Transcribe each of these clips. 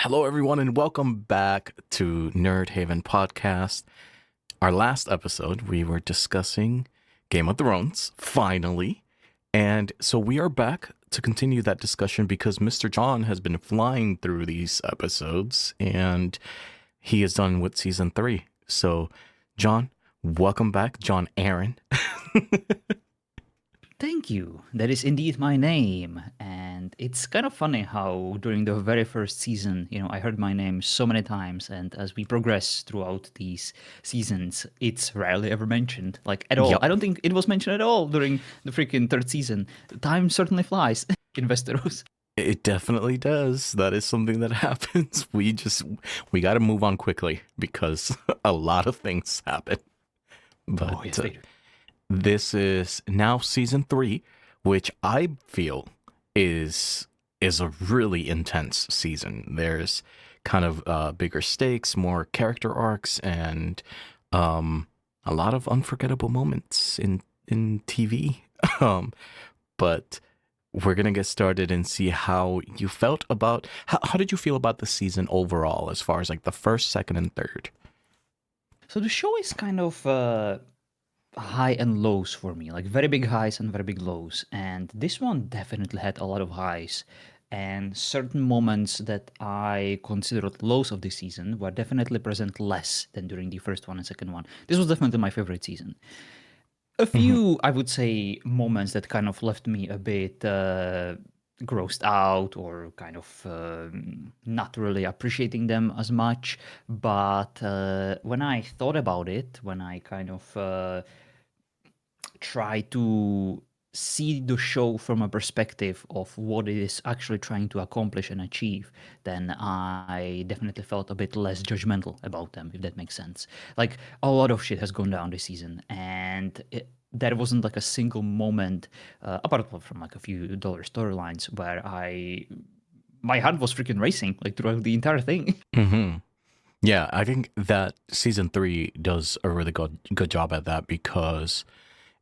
Hello, everyone, and welcome back to Nerd Haven Podcast. Our last episode, we were discussing Game of Thrones, finally. And so we are back to continue that discussion because Mr. John has been flying through these episodes and he is done with season 3. So, John, welcome back. John Aaron. Thank you. That is indeed my name. And it's kind of funny how during the very first season, I heard my name so many times. And as we progress throughout these seasons, it's rarely ever mentioned, like at all. Yep, I don't think it was mentioned at all during the freaking third season. Time certainly flies in Westeros. it definitely does. That is something that happens. We got to move on quickly because a lot of things happen. Oh, But yes, they do. this is now season 3, which I feel is a really intense season. There's kind of bigger stakes, more character arcs, and a lot of unforgettable moments in TV. But we're gonna get started and see how you felt about how did you feel about the season overall, as far as like the first, second, and third. So the show is kind of high and lows for me, like very big highs and very big lows. And this one definitely had a lot of highs. And certain moments that I considered lows of the season were definitely present less than during the first one and second one. This was definitely my favorite season. A Hmm. few, I would say, moments that kind of left me a bit grossed out or kind of not really appreciating them as much. But when I thought about it, when I kind of try to see the show from a perspective of what it is actually trying to accomplish and achieve, then I definitely felt a bit less judgmental about them, if that makes sense. Like, a lot of shit has gone down this season, and there wasn't like a single moment, apart from like a few dollar storylines, where my heart was freaking racing like throughout the entire thing. Hmm. Yeah, I think that season 3 does a really good job at that because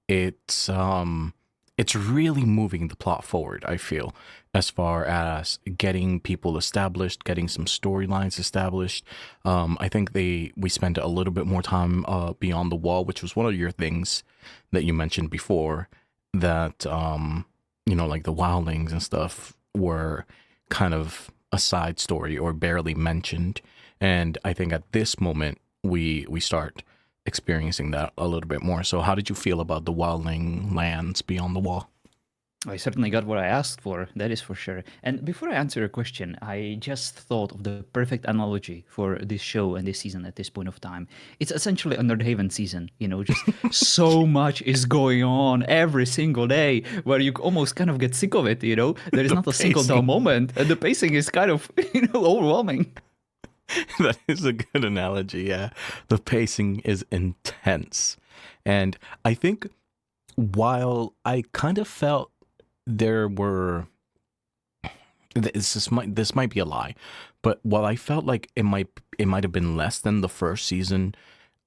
it's really moving the plot forward, I feel, as far as getting people established, getting some storylines established. I think we spent a little bit more time beyond the wall, which was one of your things that you mentioned before, that like the wildlings and stuff were kind of a side story or barely mentioned. And I think at this moment we start experiencing that a little bit more. So how did you feel about the wildling lands beyond the wall? I certainly got what I asked for, that is for sure. And before I answer your question, I just thought of the perfect analogy for this show and this season at this point of time. It's essentially a Nerdhaven season, just so much is going on every single day where you almost kind of get sick of it. There is The not a single dull pacing. moment, and the pacing is kind of, overwhelming. That is a good analogy. Yeah. The pacing is intense. And I think while I kind of felt there were this might be a lie, but while I felt like it might have been less than the first season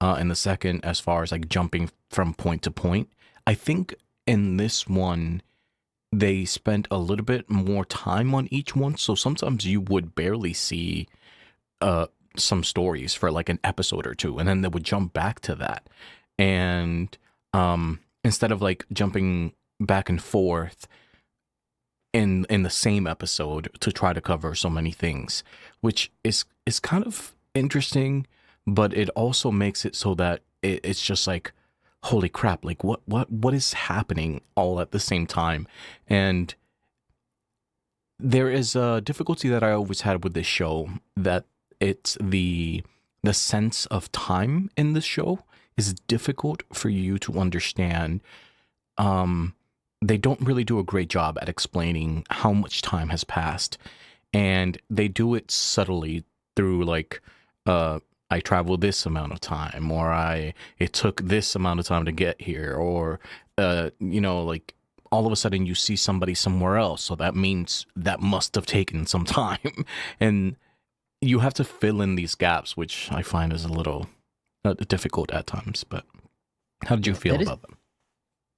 and the second as far as like jumping from point to point, I think in this one they spent a little bit more time on each one. So sometimes you would barely see uh some stories for like an episode or two, and then they would jump back to that. And instead of like jumping back and forth in the same episode to try to cover so many things, which is kind of interesting, but it also makes it so that it's just like, holy crap, like what is happening all at the same time. And there is a difficulty that I always had with this show, that it's the sense of time in this show is difficult for you to understand. They don't really do a great job at explaining how much time has passed, and they do it subtly through like I traveled this amount of time, or it took this amount of time to get here, or like all of a sudden you see somebody somewhere else, so that means that must have taken some time. And you have to fill in these gaps, which I find is a little difficult at times. But how did you Yeah, feel about them?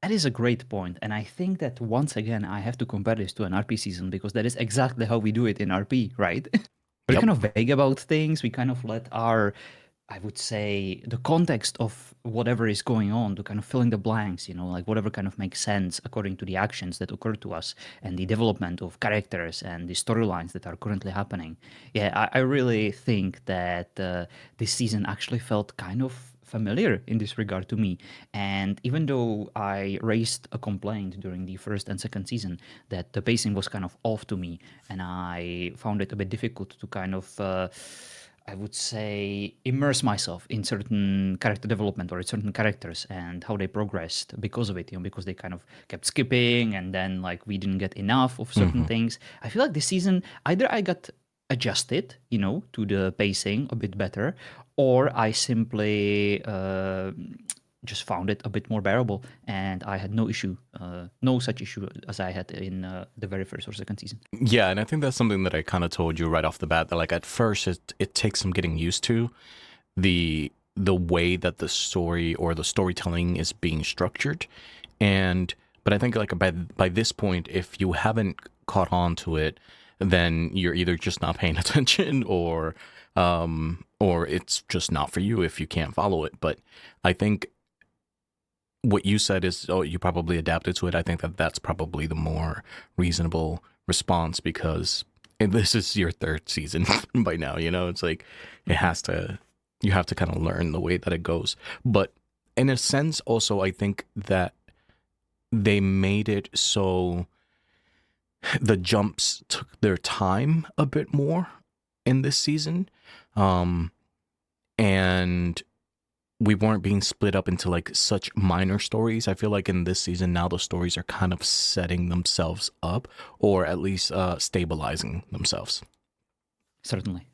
that is a great point, and I think that once again I have to compare this to an RP season because that is exactly how we do it in RP, right? we're Yep. kind of vague about things. We kind of let our, I would say, the context of whatever is going on to kind of fill in the blanks, like whatever kind of makes sense according to the actions that occur to us and the development of characters and the storylines that are currently happening. Yeah, I really think that this season actually felt kind of familiar in this regard to me. And even though I raised a complaint during the first and second season that the pacing was kind of off to me, and I found it a bit difficult to kind of I would say immerse myself in certain character development or in certain characters and how they progressed because of it, because they kind of kept skipping and then like we didn't get enough of certain Hmm. things. I feel like this season either I got adjusted, to the pacing a bit better, or I simply just found it a bit more bearable, and I had no such issue as I had in the very first or second season. Yeah, and I think that's something that I kind of told you right off the bat that like at first it takes some getting used to the way that the story or the storytelling is being structured. And but I think like by this point, if you haven't caught on to it, then you're either just not paying attention or it's just not for you if you can't follow it. But I think what you said is, oh, you probably adapted to it. I think that that's probably the more reasonable response because this is your third season by now. It's like it has to, you have to kind of learn the way that it goes. But in a sense, also, I think that they made it so the jumps took their time a bit more in this season. Um, and we weren't being split up into like such minor stories. I feel like in this season now the stories are kind of setting themselves up or at least stabilizing themselves. Certainly.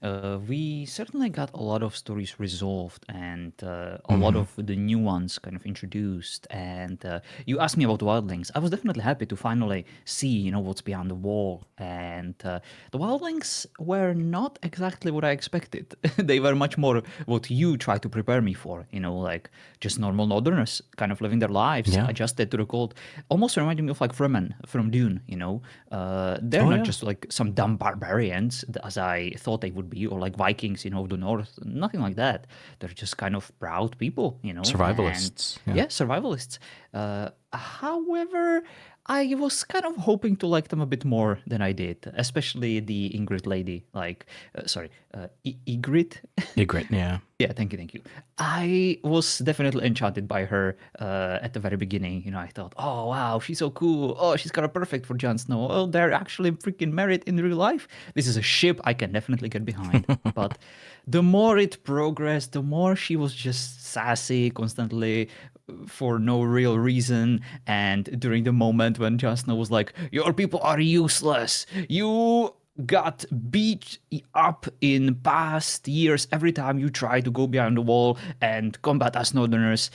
We certainly got a lot of stories resolved and a lot Hmm. of the new ones kind of introduced. And you asked me about wildlings. I was definitely happy to finally see, what's beyond the wall. And the wildlings were not exactly what I expected. They were much more what you tried to prepare me for, like just normal northerners kind of living their lives, Yeah. adjusted to the cold. Almost reminded me of like Fremen from Dune, they're Oh not yeah. just like some dumb barbarians as I thought they would be, or like Vikings, of the north. Nothing like that. They're just kind of proud people, and Survivalists. Yeah. yeah, survivalists. However, I was kind of hoping to like them a bit more than I did, especially the Ingrid lady. Like, sorry, Ygritte. Ygritte. Yeah. Yeah, thank you, thank you. I was definitely enchanted by her at the very beginning. I thought, oh wow, she's so cool. Oh, she's kind of perfect for Jon Snow. Oh, they're actually freaking married in real life. This is a ship I can definitely get behind. But the more it progressed, the more she was just sassy, constantly for no real reason. And during the moment when Jon Snow was like, "Your people are useless. You got beat up in past years every time you try to go behind the wall and combat us northerners,"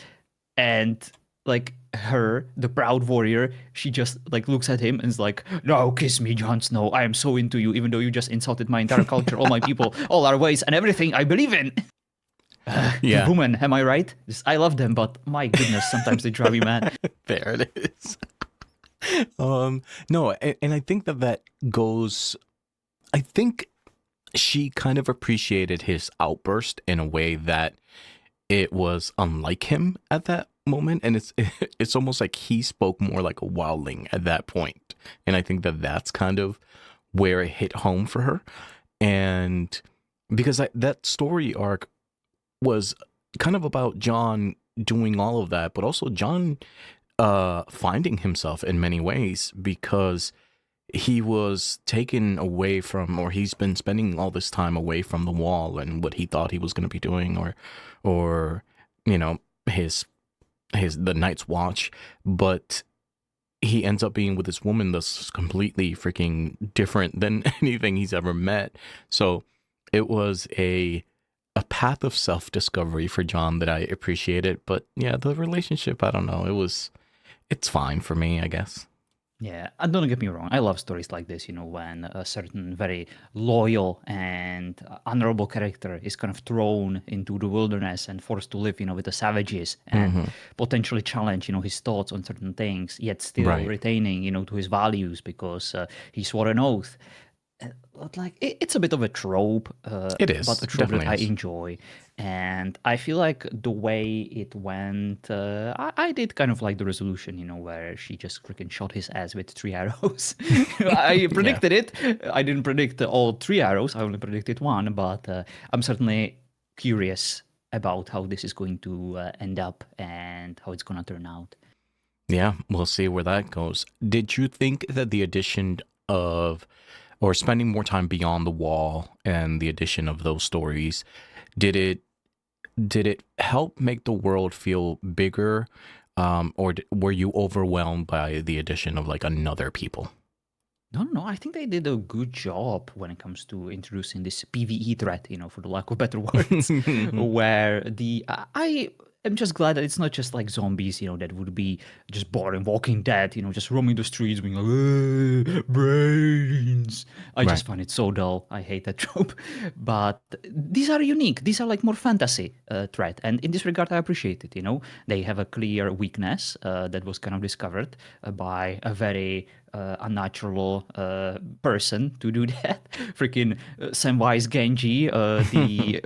and like her, the proud warrior, she just like looks at him and is like, "No, kiss me, Jon Snow. I am so into you, even though you just insulted my entire culture, all my people, all our ways, and everything I believe in." The Yeah. woman, am I right? I love them, but my goodness, sometimes they drive me mad. There it is. No, and I think that that goes. I think she kind of appreciated his outburst in a way that it was unlike him at that moment, and it's almost like he spoke more like a wildling at that point, and I think that that's kind of where it hit home for her, and because that story arc was kind of about John doing all of that, but also John finding himself in many ways because he was taken away from, or he's been spending all this time away from the wall and what he thought he was going to be doing, or you know his the Night's Watch, but he ends up being with this woman that's completely freaking different than anything he's ever met. So it was a path of self discovery for John that I appreciated. But yeah, the relationship, I don't know, it's fine for me, I guess. Yeah, and don't get me wrong. I love stories like this, when a certain very loyal and honorable character is kind of thrown into the wilderness and forced to live, with the savages and Hmm. potentially challenge, his thoughts on certain things, yet still Right. retaining, to his values because he swore an oath. But like it's a bit of a trope, It but a is, trope that definitely I is. enjoy, and I feel like the way it went, I did kind of like the resolution, where she just freaking shot his ass with 3 arrows. I Yeah. predicted it. I didn't predict all 3 arrows. I only predicted one, but I'm certainly curious about how this is going to end up and how it's gonna turn out. Yeah, we'll see where that goes. Did you think that the addition of, or spending more time beyond the wall and the addition of those stories, did it help make the world feel bigger, or were you overwhelmed by the addition of like another people? No, no, I think they did a good job when it comes to introducing this PvE threat, for the lack of better words, where I am just glad that it's not just like zombies, that would be just boring Walking Dead, just roaming the streets being like, brains. I Right. just find it so dull. I hate that trope. But these are unique. These are like more fantasy threat. And in this regard, I appreciate it, They have a clear weakness that was kind of discovered by a very unnatural person to do that. Freaking Samwise Genji, the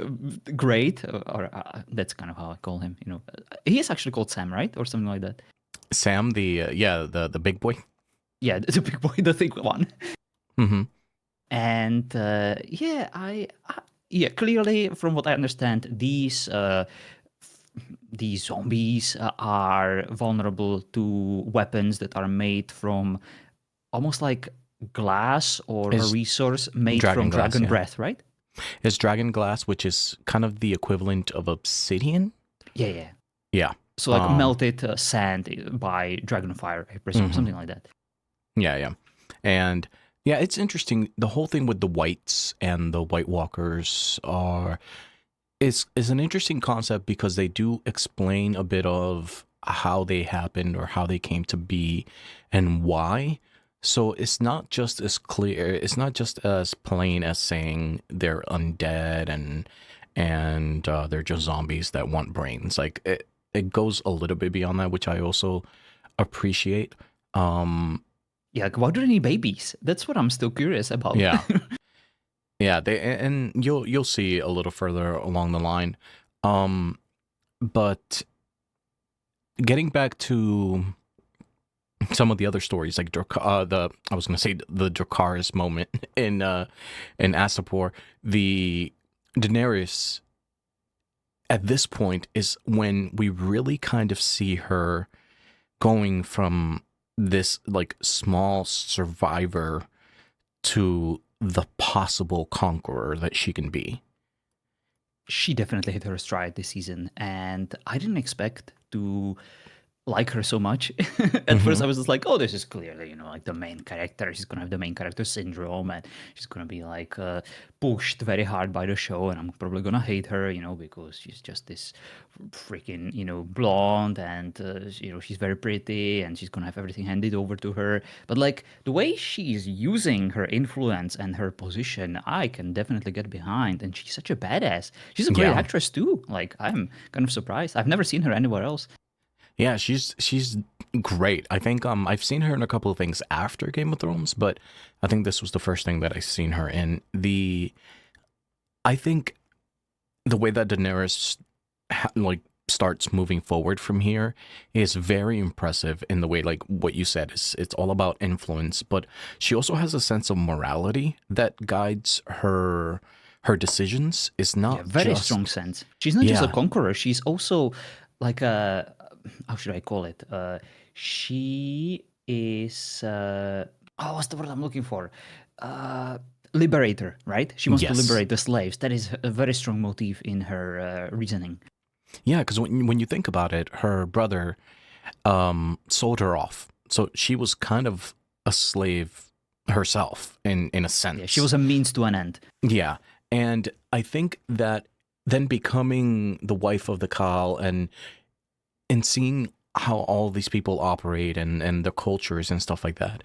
great, or that's kind of how I call him. He is actually called Sam, right, or something like that. Sam, the yeah, the big boy. Yeah, the big boy, the thick one. Hmm. And yeah, yeah, clearly, from what I understand, these zombies are vulnerable to weapons that are made from almost like glass or a Is resource made from dragon glass, dragon yeah. breath, right? Is dragon glass, which is kind of the equivalent of obsidian. Yeah, yeah. Yeah. So like melted sand by dragon fire, I presume, Mhm. something like that. Yeah, yeah. And yeah, it's interesting. The whole thing with the whites and the White Walkers is an interesting concept because they do explain a bit of how they happened or how they came to be and why. So it's not just as clear, it's not just as plain as saying they're undead and they're just zombies that want brains. Like it goes a little bit beyond that, which I also appreciate. Um Yeah, like, why do they need babies? That's what I'm still curious about. yeah. Yeah, and you'll see a little further along the line. Um but getting back to some of the other stories, like the I was gonna say the Dracarys moment in Astapor, the Daenerys at this point is when we really kind of see her going from this like small survivor to the possible conqueror that she can be. She definitely hit her stride this season, and I didn't expect to like her so much. At first, Hmm. I was just like, "Oh, this is clearly, like the main character. She's gonna have the main character syndrome, and she's gonna be like pushed very hard by the show, and I'm probably gonna hate her, because she's just this freaking, blonde, and she's very pretty, and she's gonna have everything handed over to her. But like the way she's using her influence and her position, I can definitely get behind, and she's such a badass. She's a great Yeah. actress too. Like I'm kind of surprised. I've never seen her anywhere else. Yeah, she's great. I think I've seen her in a couple of things after Game of Thrones, but I think this was the first thing that I seen her in. I think the way that Daenerys like starts moving forward from here is very impressive in the way like what you said is it's all about influence, but she also has a sense of morality that guides her decisions. It's Yeah, not very strong just sense. She's not just a yeah, conqueror, she's also like a, how should I call it? She is oh, what's the word I'm looking for? Uh Liberator, right? She wants to yes. liberate the slaves. That is a very strong motive in her reasoning. Yeah, because when you think about it, her brother sold her off. So she was kind of a slave herself in a Yeah, she sense. was a means to an end. Yeah. And I think that then becoming the wife of the Khal and seeing how all these people operate and their cultures and stuff like that,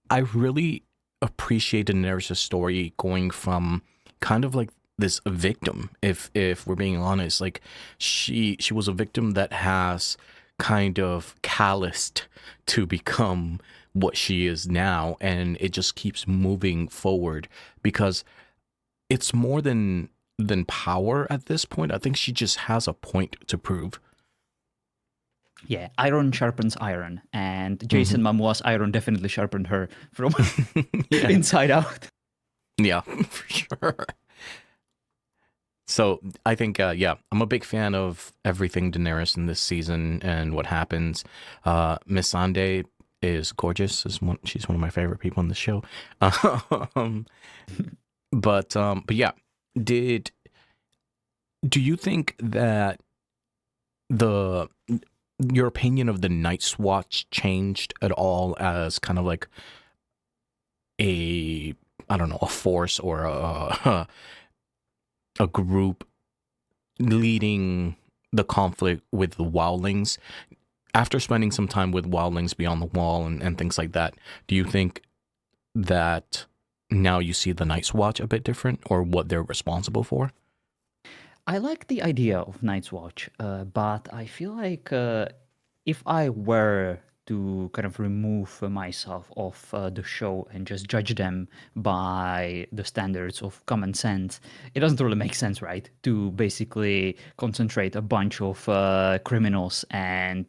I really appreciate Daenerys' story going from kind of like this victim, if we're being honest. Like she was a victim that has kind of calloused to become what she is now, and it just keeps moving forward because it's more than power at this point. I think she just has a point to prove. Yeah, iron sharpens iron, and Hmm. Jason Momoa's iron definitely sharpened her from Yeah, inside out. yeah, for sure. So I think, yeah, I'm a big fan of everything Daenerys in this season and what happens. Miss Sande is gorgeous. She's one of my favorite people in the show. Um, but yeah, did do you think that the your opinion of the Night's Watch changed at all as kind of like a, I don't know, a force or a group leading the conflict with the wildlings? After spending some time with wildlings beyond the wall and things like that, do you think that now you see the Night's Watch a bit different or what they're responsible for? I like the idea of Night's Watch, but I feel like if I were to kind of remove myself off the show and just judge them by the standards of common sense, it doesn't really make sense, right? To basically concentrate a bunch of criminals and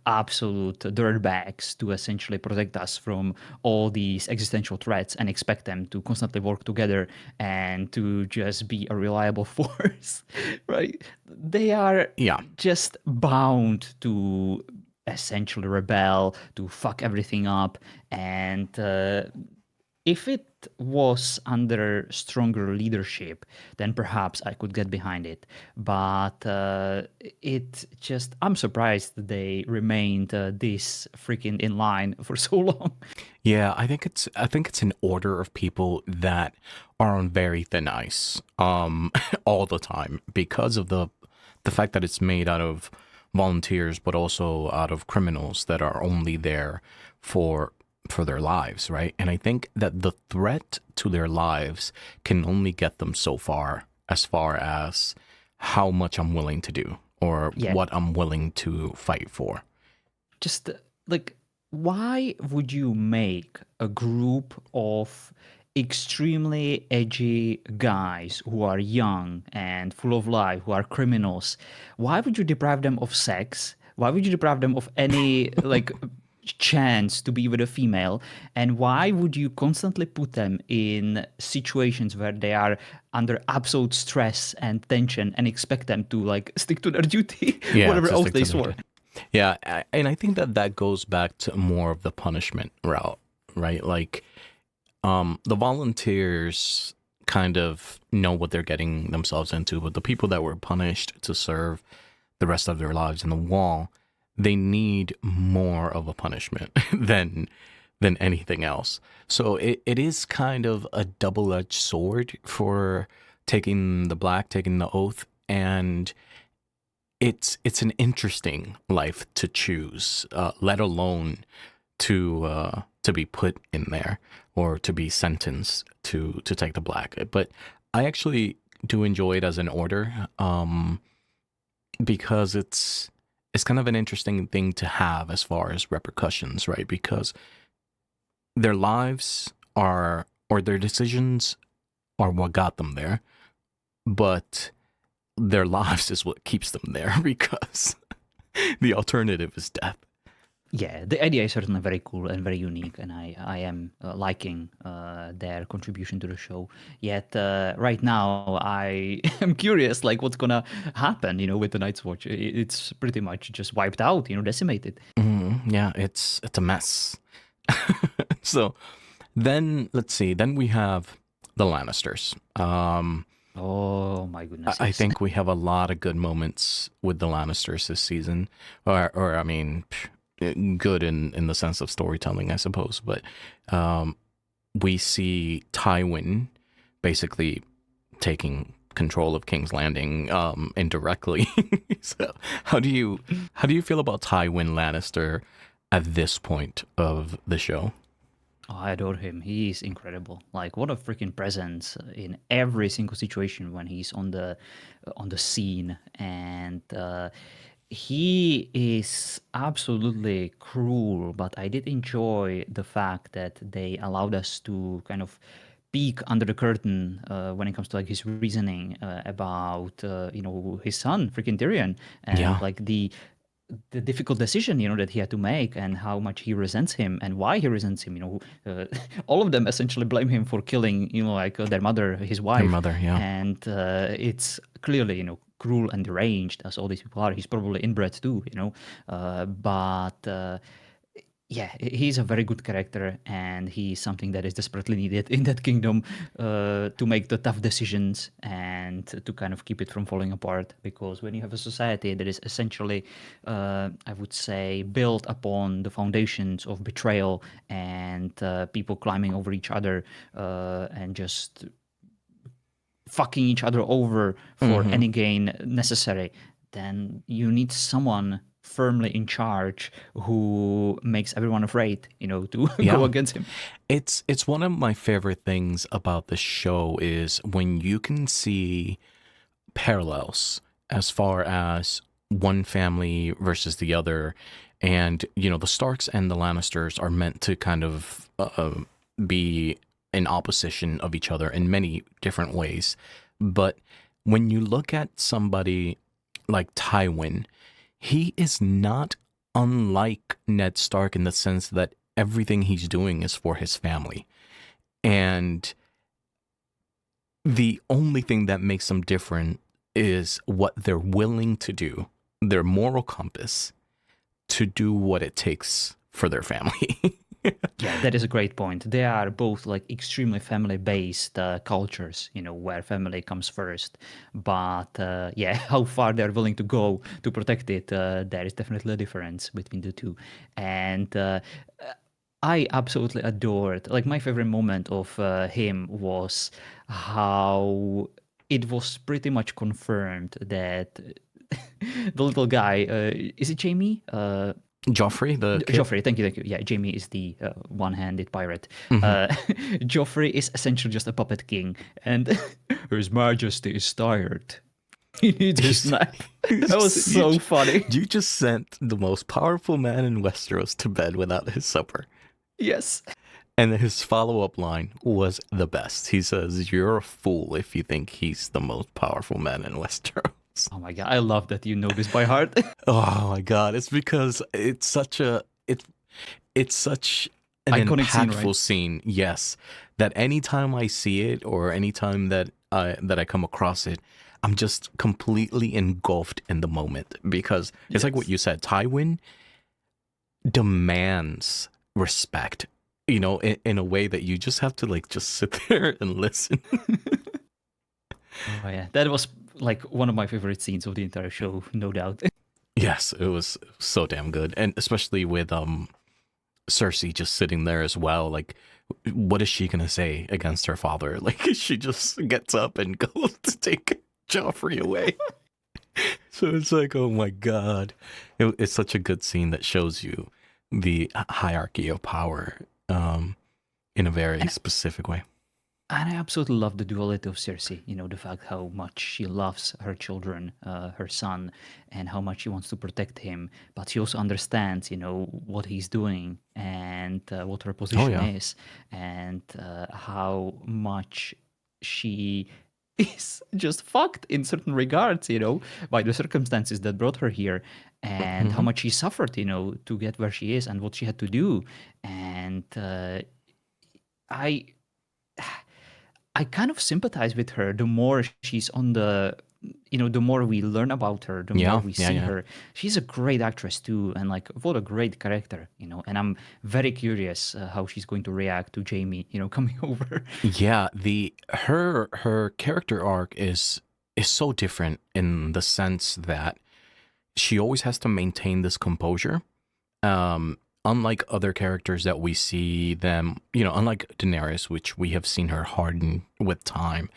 absolute dirtbags to essentially protect us from all these existential threats and expect them to constantly work together and to just be a reliable force, right? They are Yeah. just bound to essentially rebel, to fuck everything up. And if it was under stronger leadership, then perhaps I could get behind it. But it just, I'm surprised that they remained this freaking in line for so long. Yeah, I think it's an order of people that are on very thin ice all the time because of the fact that it's made out of volunteers but also out of criminals that are only there for for their lives, right? And I think that the threat to their lives can only get them so far as how much I'm willing to do or Yeah, what I'm willing to fight for. just like, why would you make a group of extremely edgy guys who are young and full of life, who are criminals? Why would you deprive them of sex? Why would you deprive them of any like chance to be with a female? And why would you constantly put them in situations where they are under absolute stress and tension and expect them to like stick to their duty, Yeah, whatever to oath stick they to their swore? duty. Yeah, and I think that that goes back to more of the punishment route, right? Like, the volunteers kind of know what they're getting themselves into, but the people that were punished to serve the rest of their lives in the wall, they need more of a punishment than anything else. So it is kind of a double-edged sword for taking the oath, and it's an interesting life to choose, let alone to be put in there or to be sentenced to take the black. But I actually do enjoy it as an order, because it's kind of an interesting thing to have as far as repercussions, right? Because their lives are or their decisions are what got them there, but their lives is what keeps them there because the alternative is death. Yeah, the idea is certainly very cool and very unique, and I am liking their contribution to the show. Yet right now, I am curious, like what's gonna happen, with the Night's Watch. It's pretty much just wiped out, decimated. Yeah, it's a mess. So then let's see. Then we have the Lannisters. Oh my I goodness, I yes. think we have a lot of good moments with the Lannisters this season, or I mean, good in the sense of storytelling, I suppose. But we see Tywin basically taking control of King's Landing indirectly. So how do you feel about Tywin Lannister at this point of the show? Oh, I adore him. He's incredible. Like what a freaking presence in every single situation when he's on the scene, and He is absolutely cruel, but I did enjoy the fact that they allowed us to kind of peek under the curtain when it comes to like his reasoning about his son, freaking Tyrion, and Yeah, like the difficult decision that he had to make, and how much he resents him and why he resents him. All of them essentially blame him for killing like their mother, his their wife, mother. Yeah, and it's clearly cruel and deranged as all these people are. He's probably inbred too, but yeah, he's a very good character, and he's something that is desperately needed in that kingdom to make the tough decisions and to kind of keep it from falling apart. Because when you have a society that is essentially, I would say, built upon the foundations of betrayal and people climbing over each other and just fucking each other over for hmm any gain necessary, then you need someone firmly in charge who makes everyone afraid, to go yeah. against him. It's one of my favorite things about the show is when you can see parallels as far as one family versus the other, and the Starks and the Lannisters are meant to kind of be in opposition of each other in many different ways. But when you look at somebody like Tywin, he is not unlike Ned Stark in the sense that everything he's doing is for his family. And the only thing that makes them different is what they're willing to do, their moral compass to do what it takes for their family. Yeah, that is a great point. They are both like extremely family-based cultures, where family comes first. But yeah, how far they're willing to go to protect it, there is definitely a difference between the two. And I absolutely adored, like, my favorite moment of him was how it was pretty much confirmed that the little guy, is it Jamie? Joffrey, the kid. Joffrey, thank you, thank you. Yeah, Jamie is the one-handed pirate. Hmm. Joffrey is essentially just a puppet king, and His Majesty is tired. He needs his nap. That was you, so funny. you just sent the most powerful man in Westeros to bed without his supper. Yes. And his follow up line was the best. He says, "You're a fool if you think he's the most powerful man in Westeros." Oh my god, I love that you know this by heart. Oh my god, it's because it's such an Iconic scene, impactful right? scene, yes, that anytime I see it or anytime that I come across it, I'm just completely engulfed in the moment because it's like what Yes. you said, Tywin demands respect, in a way that you just have to like just sit there and listen. Oh yeah, that was like one of my favorite scenes of the entire show, no doubt. Yes, it was so damn good. And especially with Cersei just sitting there as well. Like, what is she gonna say against her father? Like, she just gets up and goes to take Joffrey away. So it's like, oh my god, it's such a good scene that shows you the hierarchy of power, in a very And specific way. And I absolutely love the duality of Cersei, the fact how much she loves her children, her son, and how much she wants to protect him. But she also understands, what he's doing and what her Oh position yeah. is, and how much she is just fucked in certain regards, by the circumstances that brought her here, and how Hmm. much she suffered, to get where she is and what she had to do. And I I kind of sympathize with her the more she's on the more we learn about her, the more Yeah, we yeah, see yeah. her. She's a great actress too, and like what a great character. And I'm very curious how she's going to react to Jamie, coming over. Yeah, the her character arc is so different in the sense that she always has to maintain this composure. Unlike other characters that we see them, unlike Daenerys, which we have seen her harden with time,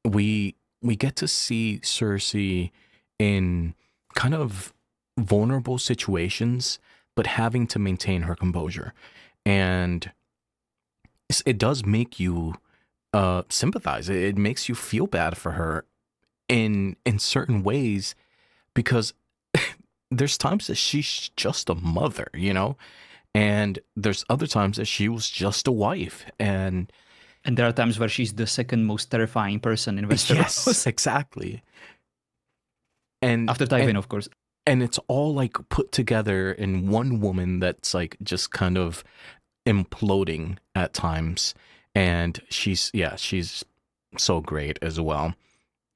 we get to see Cersei in kind of vulnerable situations, but having to maintain her composure. And it does make you sympathize. It makes you feel bad for her in certain ways because there's times that she's just a mother, you know, and there's other times that she was just a wife, and And there are times where she's the second most terrifying person in yes, Westeros. exactly. And After and Tywin, of course. and it's all like put together in one woman that's like just kind of imploding at times, and she's so great as well.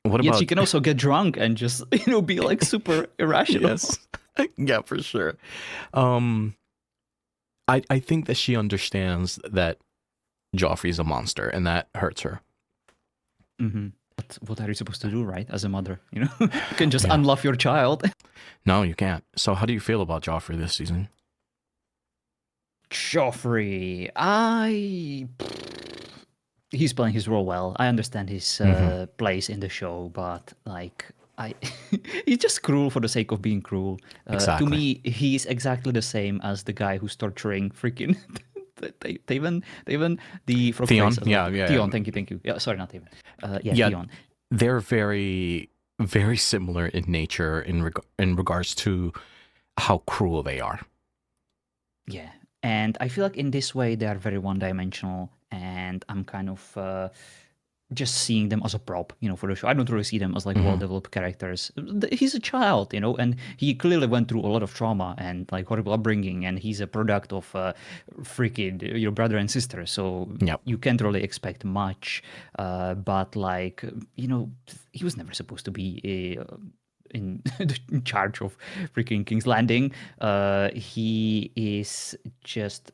What Yet she about can also get drunk and just, be like super irrational. yes. Yeah, for sure. Um I think that she understands that Joffrey's a monster and that hurts her. Hmm. But what are you supposed to do, right? As a mother, you can just Yeah. unlove your child. No, you can't. So how do you feel about Joffrey this season? Joffrey, he's playing his role well. I understand his Hmm. place in the show, but like I, he's just cruel for the sake of being cruel. To Exactly. me, he's exactly the same as the guy who's torturing freaking Taven, the frog face Theon? as well. Yeah, yeah, Theon, yeah. thank you. Yeah, sorry, not Taven. Yeah, Yeah, Theon. they're very, very similar in nature in regards to how cruel they are. Yeah. And I feel like in this way they are very one-dimensional, and I'm kind of just seeing them as a prop, for the show. I don't really see them as like Hmm. well-developed characters. He's a child, and he clearly went through a lot of trauma and like horrible upbringing, and he's a product of freaking your brother and sister. So Yep. you can't really expect much. But like, he was never supposed to be in in charge of freaking King's Landing. He is just.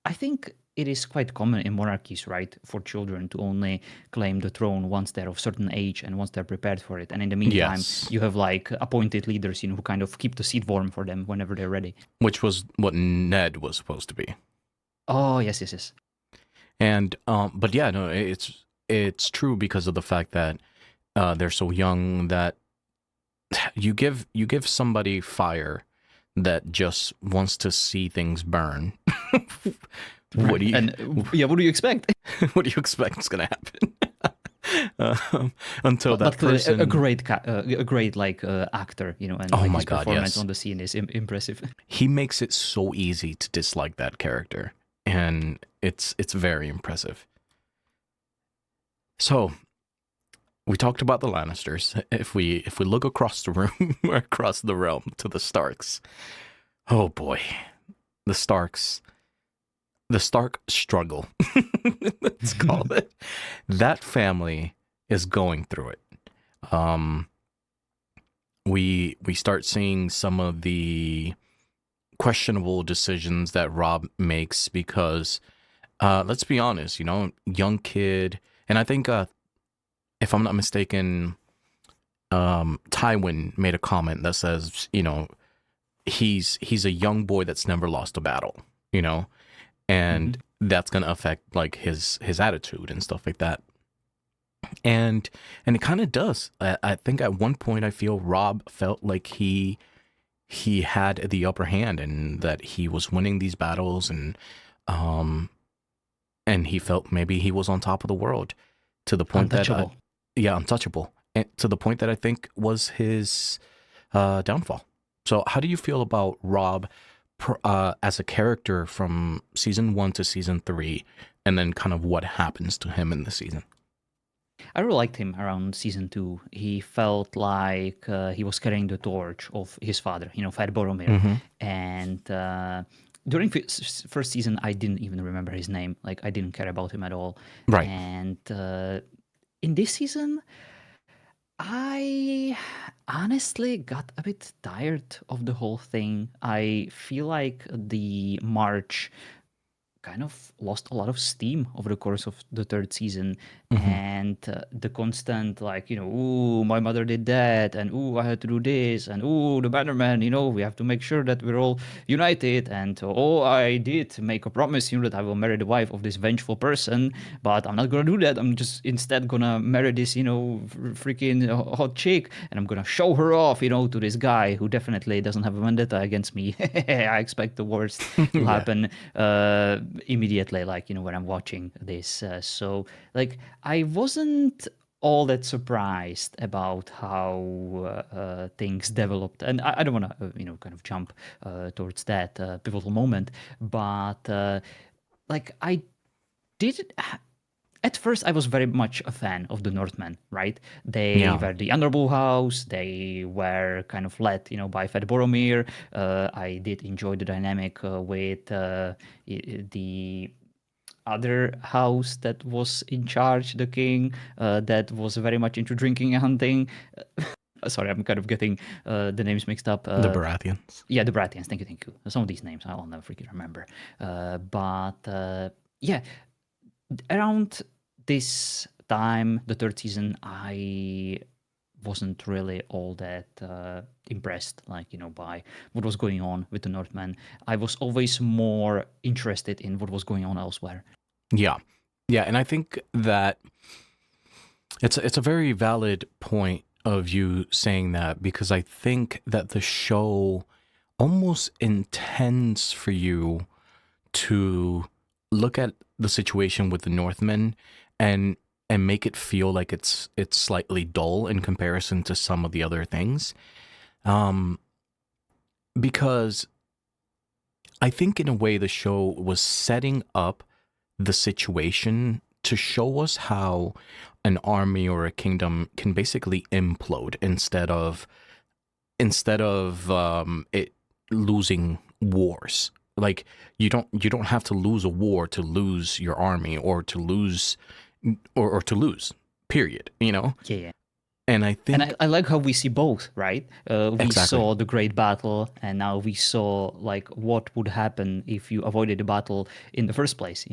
I think it is quite common in monarchies, right, for children to only claim the throne once they're of certain age and once they're prepared for it. And in the meantime, Yes. you have like appointed leaders, who kind of keep the seat warm for them whenever they're ready. Which was what Ned was supposed to be. Oh yes, yes, yes. And but yeah, no, it's true because of the fact that they're so young that you give somebody fire that just wants to see things burn. What Right. do you And yeah, what do you expect? what do you expect is gonna happen? Until But that clearly, person. a great like actor, and Oh like my his God, performance yes. on the scene is impressive. He makes it so easy to dislike that character, and it's very impressive. So we talked about the Lannisters. If we look across the room or across the realm to the Starks, oh boy, the Starks, the Stark struggle. Let's call it. That family is going through it. Um, we start seeing some of the questionable decisions that Rob makes because, let's be honest, young kid, and I think if I'm not mistaken, Tywin made a comment that says, he's a young boy that's never lost a battle, you know, and Mhm. that's gonna affect like his attitude and stuff like that. And it kind of does. I think at one point I feel Rob felt like he had the upper hand and that he was winning these battles um and he felt maybe he was on top of the world to the point that Untouchable. yeah, untouchable, and to the point that I think was his downfall. So how do you feel about Rob as a character from season 1 to season 3, and then kind of what happens to him in the season? I really liked him around season 2. He felt like he was carrying the torch of his father, Father Boromir. Hmm. And during first season, I didn't even remember his name. Like, I didn't care about him at all. Right. And in this season, I honestly got a bit tired of the whole thing. I feel like the march kind of lost a lot of steam over the course of the third season, Hmm. and the constant like, ooh, my mother did that, and ooh, I had to do this, and ooh, the bannerman, we have to make sure that we're all united, and oh, I did make a promise, that I will marry the wife of this vengeful person, but I'm not gonna do that. I'm just instead gonna marry this, freaking hot chick, and I'm gonna show her off, to this guy who definitely doesn't have a vendetta against me. I expect the worst to Yeah. happen immediately, like, when I'm watching this. So like, I wasn't all that surprised about how things developed. And I don't want to, kind of jump towards that pivotal moment, but like I did. At first, I was very much a fan of the Northmen, right? They Yeah, were the honorable house. They were kind of led, by Fed Boromir. I did enjoy the dynamic with the other house that was in charge, the king, that was very much into drinking and hunting. Sorry, I'm kind of getting the names mixed up. the Baratheons. Yeah, the Baratheons. Thank you, thank you. Some of these names I'll never freaking remember. But yeah, around this time, the third season, I wasn't really all that impressed, like, by what was going on with the Northmen. I was always more interested in what was going on elsewhere. Yeah, yeah, and I think that it's a very valid point of you saying that because I think that the show almost intends for you to look at the situation with the Northmen and make it feel like it's slightly dull in comparison to some of the other things. Um, because I think in a way the show was setting up the situation to show us how an army or a kingdom can basically implode instead of it losing wars. Like you don't have to lose a war to lose your army or to lose or to lose. Period. Yeah, yeah. And I And think I like how we see both, right? We exactly, saw the great battle, and now we saw like what would happen if you avoided the battle in the first place,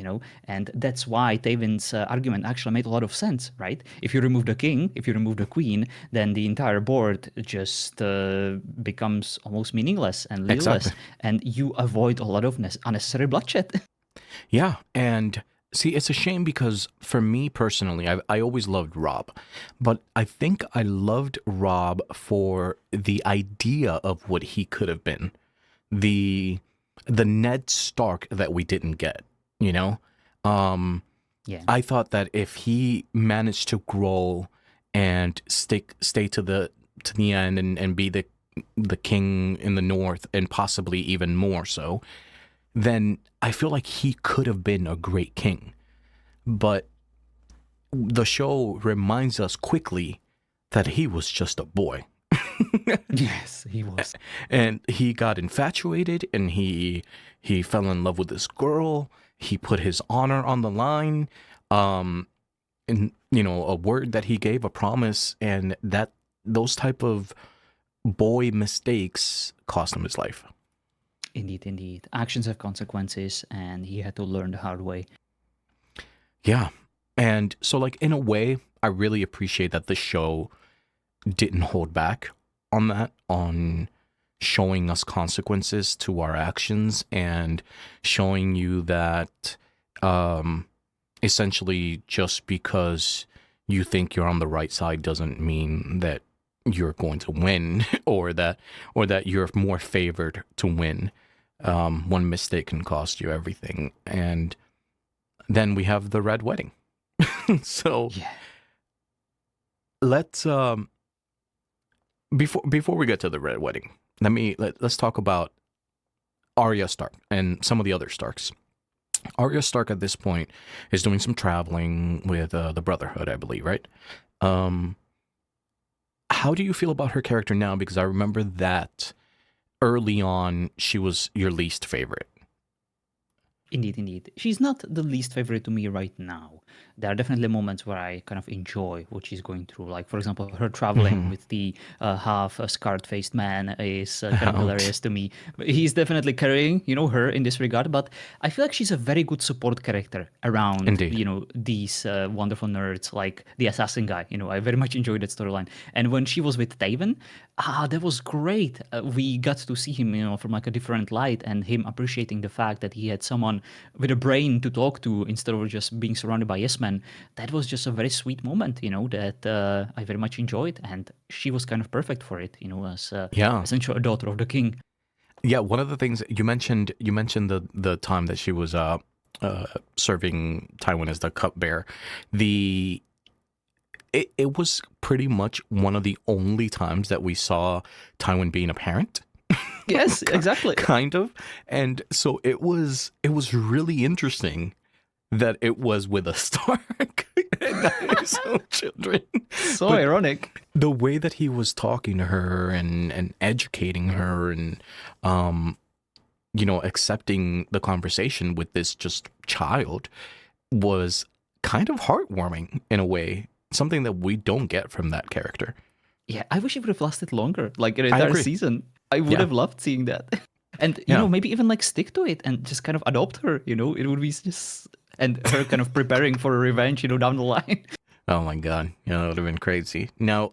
And that's why Tywin's argument actually made a lot of sense, right? If you remove the king, if you remove the queen, then the entire board just becomes almost meaningless and exactly. leaderless, and you avoid a lot of unnecessary bloodshed. Yeah, and see, it's a shame because for me personally, I always loved Rob, but I think I loved Rob for the idea of what he could have been, the Ned Stark that we didn't get. You know, um, Yeah, I thought that if he managed to grow and stay to the end and be the king in the north and possibly even more so, then I feel like he could have been a great king. But the show reminds us quickly that he was just a boy. yes, he was. And he got infatuated and he fell in love with this girl. He put his honor on the line. Um and a word that he gave, a promise, and that those type of boy mistakes cost him his life. Indeed, indeed. Actions have consequences, and he had to learn the hard way. Yeah. And so like in a way, I really appreciate that the show didn't hold back on that, on showing us consequences to our actions and showing you that essentially just because you think you're on the right side doesn't mean that you're going to win or that you're more favored to win. One mistake can cost you everything. And then we have the red wedding. So Yeah. let's before we get to the red wedding, let's talk about Arya Stark and some of the other Starks. Arya Stark at this point is doing some traveling with the Brotherhood, I believe, right? Um, how do you feel about her character now? Because I remember that early on she was your least favorite. Indeed, indeed. She's not the least favorite to me right now. There are definitely moments where I kind of enjoy what she's going through. Like, for example, her traveling Hmm. with the half scarred faced man is kind of Out. hilarious to me. He's definitely carrying, her in this regard, but I feel like she's a very good support character around, Indeed. these wonderful nerds, like the assassin guy. I very much enjoyed that storyline. And when she was with Taven, that was great. We got to see him, from like a different light and him appreciating the fact that he had someone with a brain to talk to instead of just being surrounded by yes men. That was just a very sweet moment, that I very much enjoyed, and she was kind of perfect for it, as Yeah. essentially a daughter of the king. Yeah, one of the things you mentioned the time that she was serving Tywin as the cupbearer. The it was pretty much one of the only times that we saw Tywin being a parent. Yes, exactly. Kind of. And so it was really interesting that it was with a Stark and not his own children. So But ironic. the way that he was talking to her and educating her and accepting the conversation with this just child was kind of heartwarming in a way, something that we don't get from that character. Yeah, I wish it would have lasted longer, like an I entire agree. season. I would Yeah. have loved seeing that. And, Yeah. maybe even like stick to it and just kind of adopt her, it would be just, and her kind of preparing for revenge, down the line. Oh my god, that would have been crazy. Now,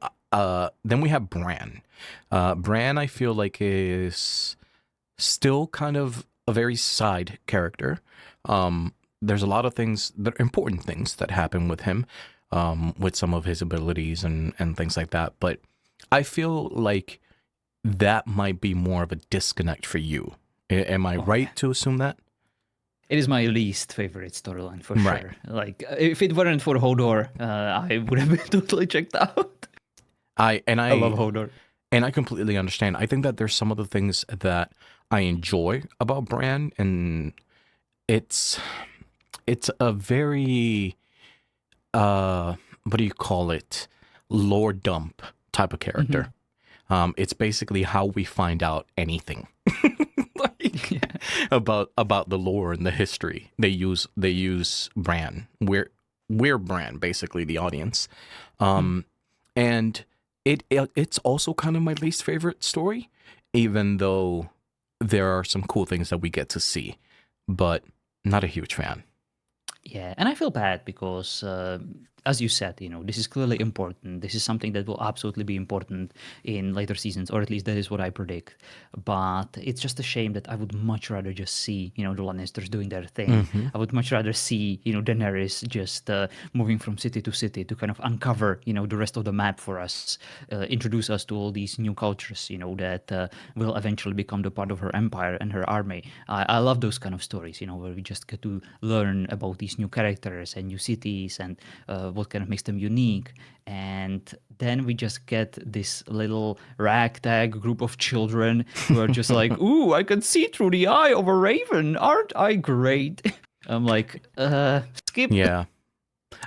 then we have Bran. Bran, I feel like, is still kind of a very side character. There's a lot of things, that important things that happen with him, with some of his abilities and things like that. But I feel like that might be more of a disconnect for you. Am I right to assume that? It is my least favorite storyline for Right. sure. Like, if it weren't for Hodor, I would have been totally checked out. I love Hodor. And I completely understand. I think that there's some of the things that I enjoy about Bran, and it's a very what do you call it? Lore dump type of character. It's basically how we find out anything. Like, about the lore and the history. They use Bran. We're Bran, basically the audience. And it's also kind of my least favorite story, even though there are some cool things that we get to see, but not a huge fan. Yeah, and I feel bad because, as you said, this is clearly important. This is something that will absolutely be important in later seasons, or at least that is what I predict. But it's just a shame that I would much rather just see, the Lannisters doing their thing. I would much rather see, Daenerys just moving from city to city to kind of uncover, the rest of the map for us, introduce us to all these new cultures, that will eventually become the part of her empire and her army. I love those kind of stories, where we just get to learn about these new characters and new cities and what kind of makes them unique. And then we just get this little ragtag group of children who are just like, ooh, I can see through the eye of a raven. Aren't I great? I'm like, skip. Yeah.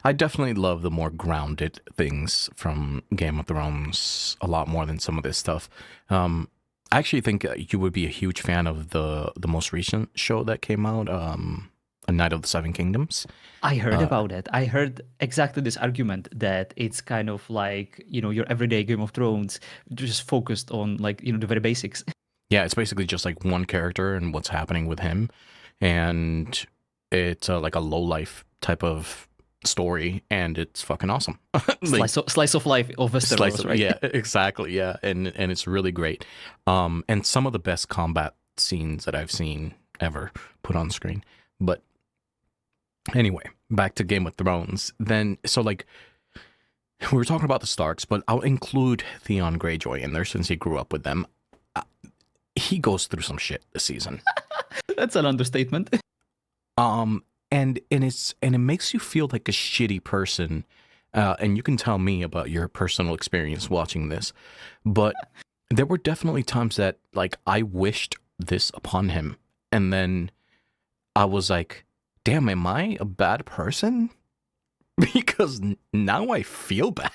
I definitely love the more grounded things from Game of Thrones a lot more than some of this stuff. I actually think you would be a huge fan of the most recent show that came out, A Night of the Seven Kingdoms. I heard about it. I heard exactly this argument that it's kind of like, your everyday Game of Thrones, just focused on like, the very basics. Yeah, it's basically just like one character and what's happening with him. And it's like a low life type of story, and it's fucking awesome. Like, Slice of life of Westeros, right? Yeah, exactly. Yeah, and it's really great. And some of the best combat scenes that I've seen ever put on screen. But anyway, back to Game of Thrones. Then, so like, we were talking about the Starks, but I'll include Theon Greyjoy in there since he grew up with them. He goes through some shit this season. That's an understatement. And it makes you feel like a shitty person. And you can tell me about your personal experience watching this, but there were definitely times that like I wished this upon him, and then I was like, damn, am I a bad person? Because now I feel bad.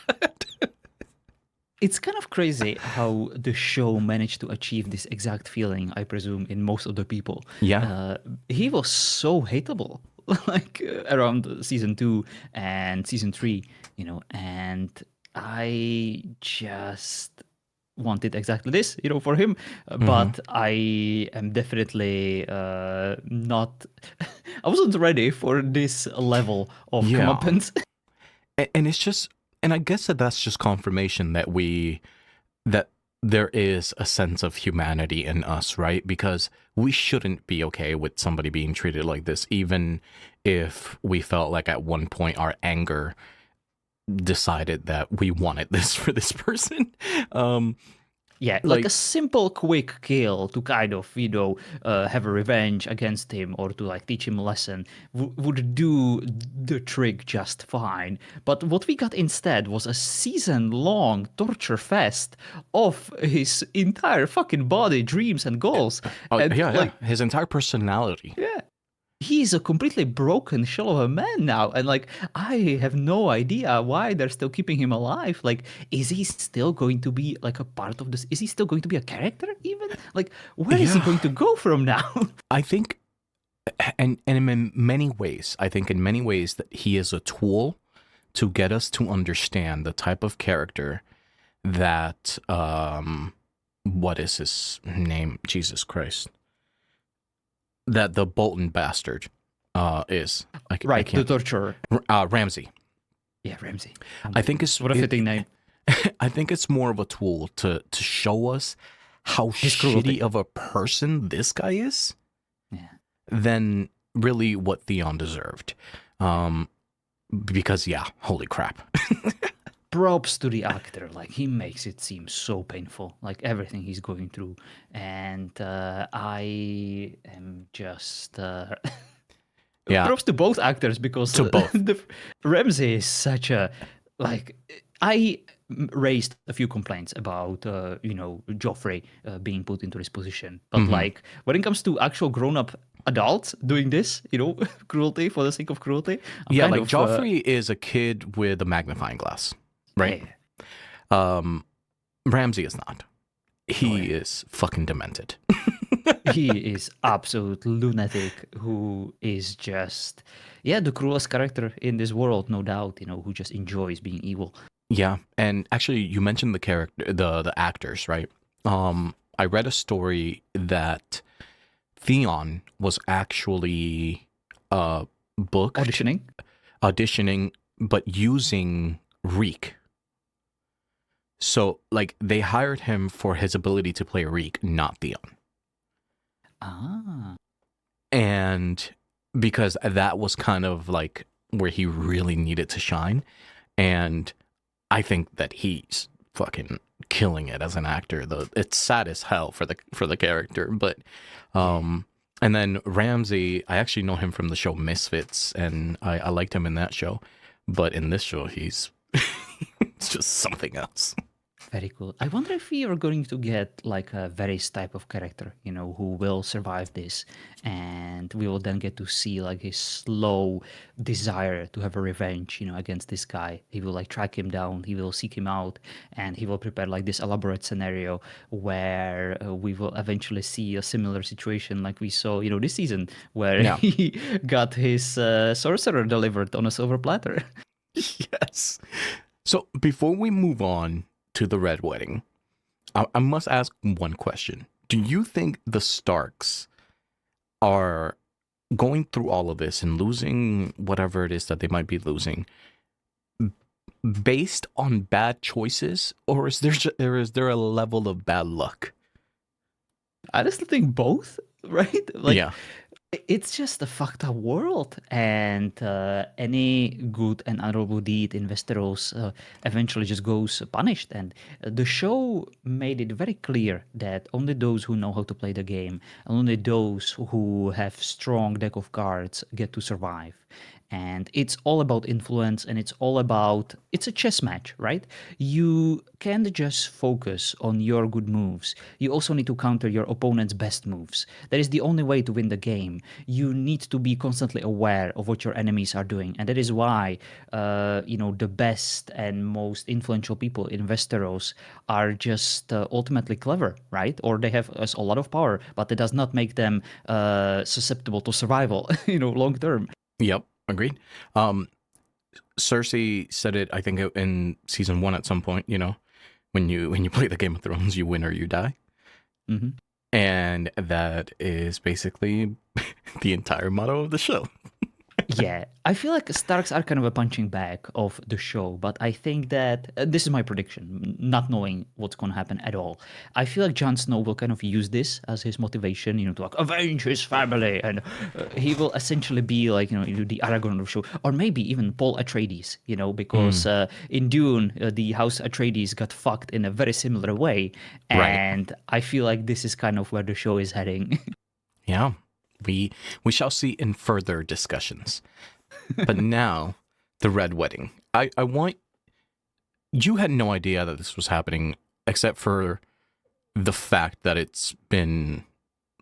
It's kind of crazy how the show managed to achieve this exact feeling, I presume, in most of the people. Yeah. He was so hateable, like around season 2 and season 3, and I just wanted exactly this, for him. But I am definitely not. I wasn't ready for this level of comeuppance. And it's just, and I guess that's just confirmation that that there is a sense of humanity in us, right? Because we shouldn't be okay with somebody being treated like this, even if we felt like at one point our anger decided that we wanted this for this person. Yeah, like a Like, simple, quick kill to kind of, have a revenge against him or to like teach him a lesson would do the trick just fine. But what we got instead was a season-long torture fest of his entire fucking body, dreams, and goals. oh And yeah, yeah, like, his entire personality. yeah, he's a completely broken shell of a man now, and like I have no idea why they're still keeping him alive. Like, is he still going to be like a part of this? Is he still going to be a character even? Like, where is he Yeah, going to go from now? I think, and in many ways, I think in many ways that he is a tool to get us to understand the type of character that what is his name? Jesus Christ. That the Bolton bastard is. I Right, the can't. torturer. Ramsey. Yeah, Ramsey. I think it's What a fitting name. I think it's more of a tool to show us how His shitty cruelty. of a person this guy is Yeah. than really what Theon deserved. Because yeah, holy crap. Props to the actor. Like, he makes it seem so painful, like everything he's going through. And I am just Yeah, props to both actors because to both. Ramsey is such a like. I raised a few complaints about Joffrey being put into this position, but Mhm. like when it comes to actual grown-up adults doing this, cruelty for the sake of cruelty, I'm Yeah, kind like of Joffrey is a kid with a magnifying glass, right? yeah, Ramsey is not. no He way. is fucking demented. He is absolute lunatic who is just the cruelest character in this world, no doubt, who just enjoys being evil. Yeah, and actually, you mentioned the character, the actors, right? I read a story that Theon was actually booked Auditioning. but using Reek. So, like, they hired him for his ability to play Reek, not Theon. Ah. And because that was kind of like where he really needed to shine. And I think that he's fucking killing it as an actor. It's sad as hell for the character, but and then Ramsey, I actually know him from the show Misfits, and I liked him in that show, but in this show he's it's just something else. Very cool. I wonder if we are going to get like a Varys type of character, who will survive this, and we will then get to see like his slow desire to have a revenge, against this guy. He will like track him down, he will seek him out, and he will prepare like this elaborate scenario where we will eventually see a similar situation like we saw, this season, where Yeah. he got his sorcerer delivered on a silver platter. Yes. So before we move on to the Red Wedding, I must ask one question. Do you think the Starks are going through all of this and losing whatever it is that they might be losing based on bad choices, or is there a level of bad luck? I just think both, right? Like, Yeah. it's just a fucked up world, and any good and honorable deed in Westeros eventually just goes punished. And the show made it very clear that only those who know how to play the game, and only those who have strong deck of cards get to survive. And it's all about influence, and it's a chess match, right? You can't just focus on your good moves. You also need to counter your opponent's best moves. That is the only way to win the game. You need to be constantly aware of what your enemies are doing. And that is why, the best and most influential people in Westeros are just ultimately clever, right? Or they have a lot of power, but it does not make them susceptible to survival, long term. Yep. Agreed. Cersei said it, I think, in season 1 at some point. When you play the Game of Thrones, you win or you die. Mm-hmm. And that is basically the entire motto of the show. Yeah, I feel like Starks are kind of a punching bag of the show, but I think that this is my prediction, not knowing what's going to happen at all. I feel like Jon Snow will kind of use this as his motivation, to like avenge his family, and he will essentially be like, the Aragorn of the show, or maybe even Paul Atreides, because Mm, in Dune, the House Atreides got fucked in a very similar way, right. and I feel like this is kind of where the show is heading. Yeah. We we shall see in further discussions. But now, the Red Wedding. I want you had no idea that this was happening except for the fact that it's been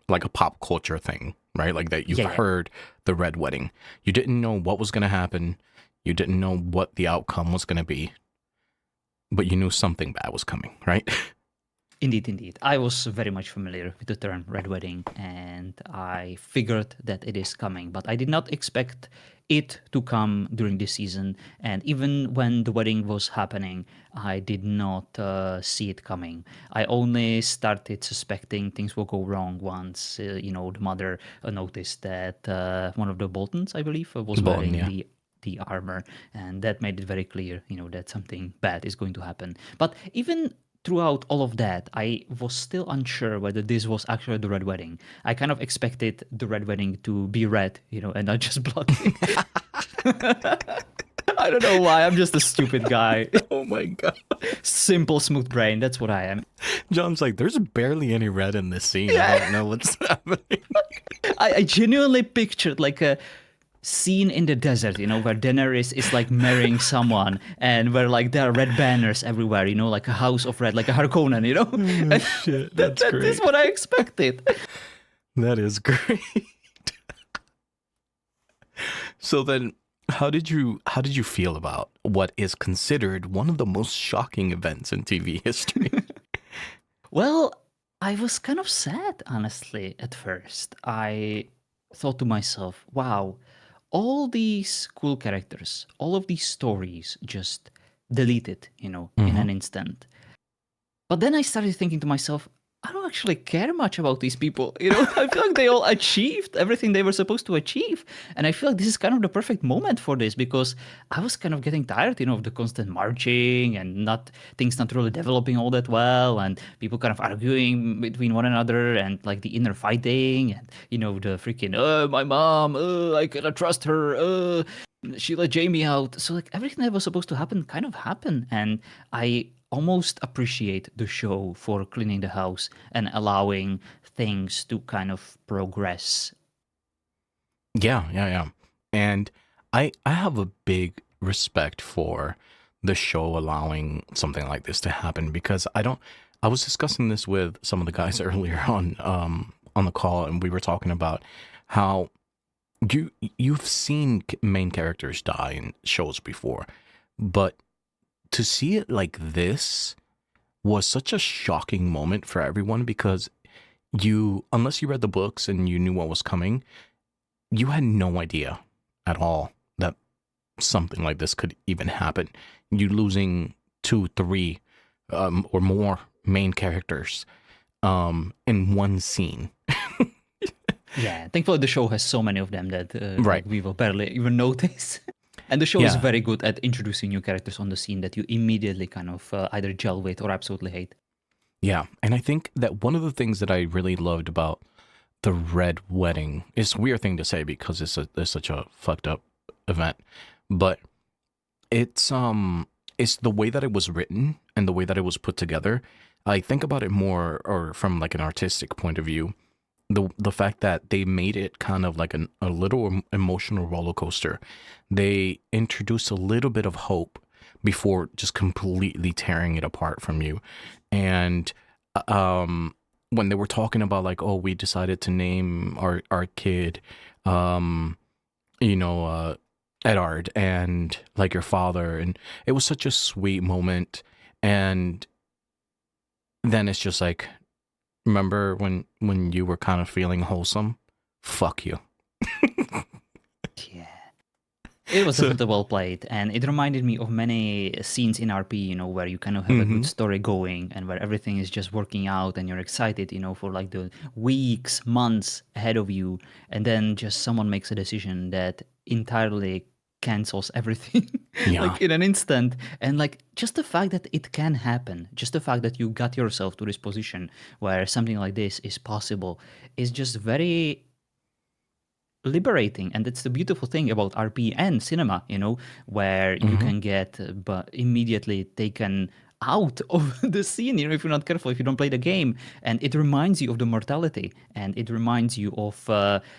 like a pop culture thing, right? Like that you've Yeah, yeah. heard the Red Wedding. You didn't know what was going to happen. You didn't know what the outcome was going to be, but you knew something bad was coming, right? Indeed, indeed. I was very much familiar with the term Red Wedding, and I figured that it is coming, but I did not expect it to come during this season. And even when the wedding was happening, I did not see it coming. I only started suspecting things will go wrong once, the mother noticed that one of the Boltons, I believe, was Bolton, wearing yeah. the armor, and that made it very clear, that something bad is going to happen. But even throughout all of that, I was still unsure whether this was actually the Red Wedding. I kind of expected the Red Wedding to be red, and not just bloody. I don't know why. I'm just a stupid guy. Oh my god. Simple, smooth brain. That's what I am. John's like, there's barely any red in this scene. I Yeah. don't know what's happening. I genuinely pictured like a scene in the desert, where Daenerys is like marrying someone and where like there are red banners everywhere, like a house of red, like a Harkonnen, Oh And shit, that, that's that is great. what I expected. That is great. So then how did you feel about what is considered one of the most shocking events in TV history? Well, I was kind of sad, honestly, at first. I thought to myself, wow, all these cool characters, all of these stories just deleted, in Hmm. an instant. But then I started thinking to myself, I don't actually care much about these people. I feel like they all achieved everything they were supposed to achieve. And I feel like this is kind of the perfect moment for this because I was kind of getting tired, of the constant marching and things not really developing all that well and people kind of arguing between one another and like the inner fighting and, the freaking, my mom, I cannot trust her, she let Jamie out. So like everything that was supposed to happen kind of happened. And I almost appreciate the show for cleaning the house and allowing things to kind of progress. Yeah, yeah, yeah. And I have a big respect for the show allowing something like this to happen because I was discussing this with some of the guys earlier on the call and we were talking about how you've seen main characters die in shows before, but to see it like this was such a shocking moment for everyone because unless you read the books and you knew what was coming, you had no idea at all that something like this could even happen. You losing two, three, or more main characters in one scene. Yeah, thankfully the show has so many of them that Right. like we will barely even notice. And the show is Yeah. very good at introducing new characters on the scene that you immediately kind of either gel with or absolutely hate. Yeah. And I think that one of the things that I really loved about the Red Wedding is a weird thing to say because it's such a fucked up event, but it's the way that it was written and the way that it was put together. I think about it more or from like an artistic point of view. The fact that they made it kind of like a little emotional roller coaster. They introduced a little bit of hope before just completely tearing it apart from you. And when they were talking about like, oh, we decided to name our kid um you know, Edard and like your father. And it was such a sweet moment. And then it's just like, remember when you were kind of feeling wholesome? Fuck you. Yeah. It was So, definitely well played, and it reminded me of many scenes in RP, where you kind of have a good hmm story going and where everything is just working out and you're excited, for like the weeks, months ahead of you, and then just someone makes a decision that entirely cancels everything yeah. like in an instant. And like just the fact that it can happen, just the fact that you got yourself to this position where something like this is possible is just very liberating. And that's the beautiful thing about RP and cinema, where you hmm can get but immediately taken out of the scene, if you're not careful, if you don't play the game. And it reminds you of the mortality, and it reminds you of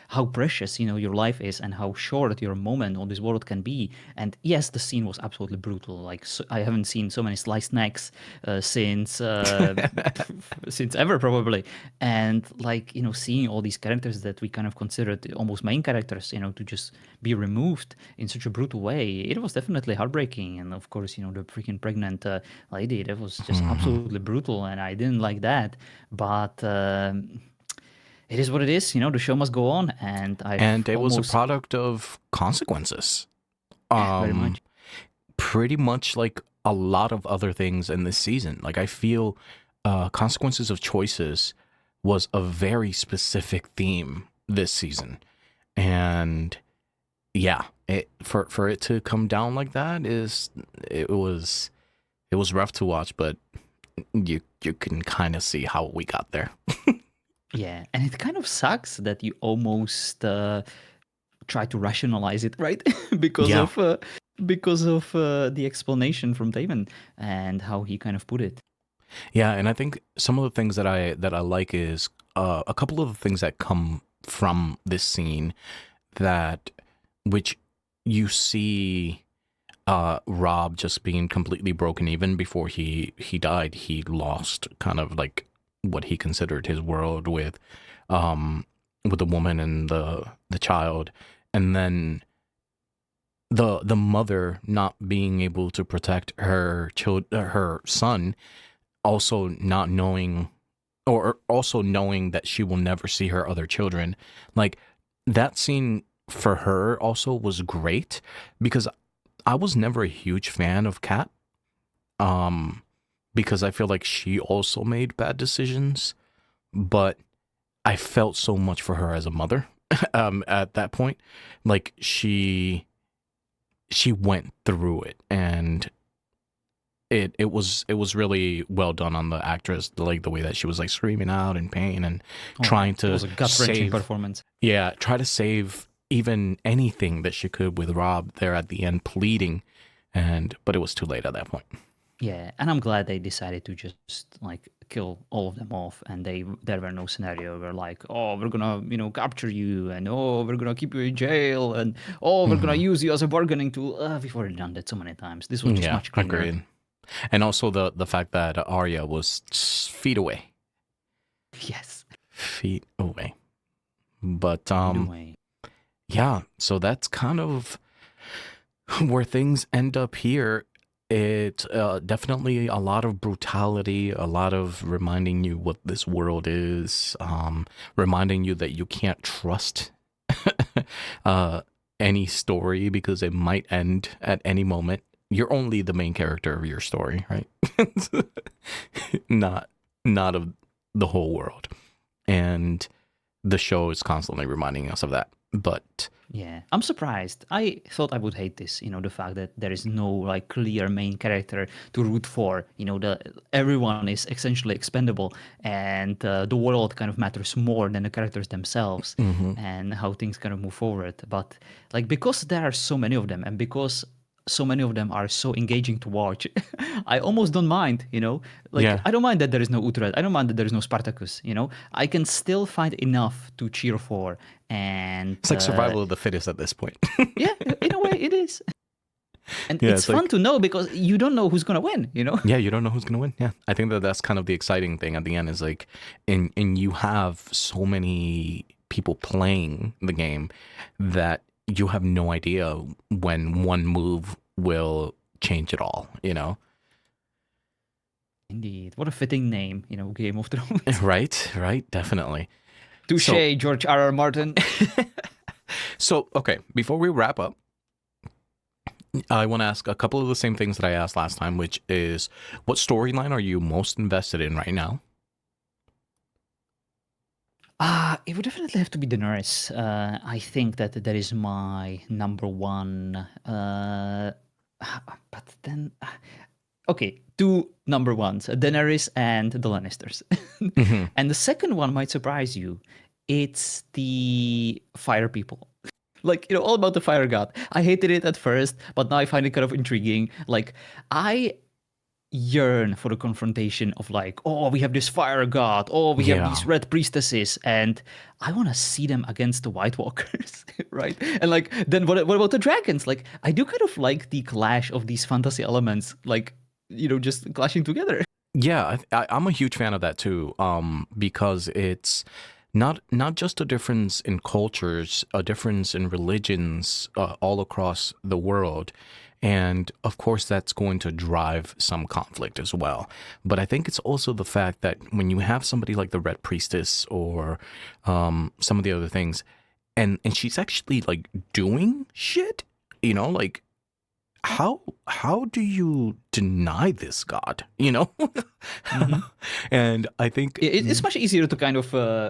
how precious your life is and how short your moment on this world can be. And yes, the scene was absolutely brutal. Like, I haven't seen so many sliced necks since ever, probably. And like, seeing all these characters that we kind of considered almost main characters, to just be removed in such a brutal way, it was definitely heartbreaking. And of course, the freaking pregnant lady, that was just hmm absolutely brutal, and I didn't like that. But it is what it is. The show must go on, and And I've it was a almost, product of consequences. yeah, very Um, much. Pretty much like a lot of other things in this season. Like I feel consequences of choices was a very specific theme this season. And yeah, for it to come down like that it was it was rough to watch, but you can kind of see how we got there. Yeah, and it kind of sucks that you almost try to rationalize it, right? because Yeah. of uh, because of the explanation from Damon and how he kind of put it. Yeah, and I think some of the things that I like is a couple of the things that come from this scene that which you see Rob just being completely broken even before he died. He lost kind of like what he considered his world um with the woman and the child, and then the mother not being able to protect her son, also not knowing, or also knowing that she will never see her other children. Like that scene for her also was great because I was never a huge fan of Kat, um, because I feel like she also made bad decisions, but I felt so much for her as a mother. At that point, like she went through it, and it was really well done on the actress, like the way that she was like screaming out in pain and Oh yeah, trying it to was a gut-wrenching save, performance. yeah, try to save even anything that she could with Rob there at the end pleading, and but it was too late at that point. Yeah, and I'm glad they decided to just like kill all of them off, and there were no scenario where like, oh, we're gonna capture you, and oh, we're gonna keep you in jail, and oh, we're gonna hmm use you as a bargaining tool. We've already done that so many times. This was just Yeah, much cleaner. agreed. And also the fact that Arya was feet away, Yes, feet away. But either way. yeah, so that's kind of where things end up here. It definitely a lot of brutality, a lot of reminding you what this world is, reminding you that you can't trust uh, any story because it might end at any moment. You're only the main character of your story, right? not not of the whole world. And the show is constantly reminding us of that. But Yeah, I'm surprised. I thought I would hate this, the fact that there is no like clear main character to root for. Everyone is essentially expendable, and the world kind of matters more than the characters themselves mhm, and how things kind of move forward. But like because there are so many of them, and because so many of them are so engaging to watch, I almost don't mind. Like yeah, I don't mind that there is no Utrecht. I don't mind that there is no Spartacus. I can still find enough to cheer for, and it's like survival of the fittest at this point. yeah, in a way it is. And Yeah, it's it's fun like, to know because you don't know who's gonna win. yeah, you don't know who's gonna win. Yeah, I think that that's kind of the exciting thing at the end is like, and you have so many people playing the game that you have no idea when one move will change it all. Indeed. What a fitting name, Game of Thrones. Right, right, definitely. So, Touche, George R. R. Martin. so okay, before we wrap up, I want to ask a couple of the same things that I asked last time, which is what storyline are you most invested in right now? It would definitely have to be Daenerys. I think that that is my number one. But then, okay, two number ones: Daenerys and the Lannisters. Hmm. And the second one might surprise you. It's the Fire people. Like, all about the Fire God. I hated it at first, but now I find it kind of intriguing. Like, I yearn for the confrontation of like, oh, we have this fire god, oh, we have Yeah. these red priestesses, and I want to see them against the White Walkers, right? And like, then what about the dragons? Like, I do kind of like the clash of these fantasy elements, like, just clashing together. Yeah, I'm a huge fan of that too. Because it's not just a difference in cultures, a difference in religions all across the world, and of course that's going to drive some conflict as well. But I think it's also the fact that when you have somebody like the Red Priestess or some of the other things, and she's actually like doing shit, like how do you deny this god, Mhm. and I think It's much easier to kind of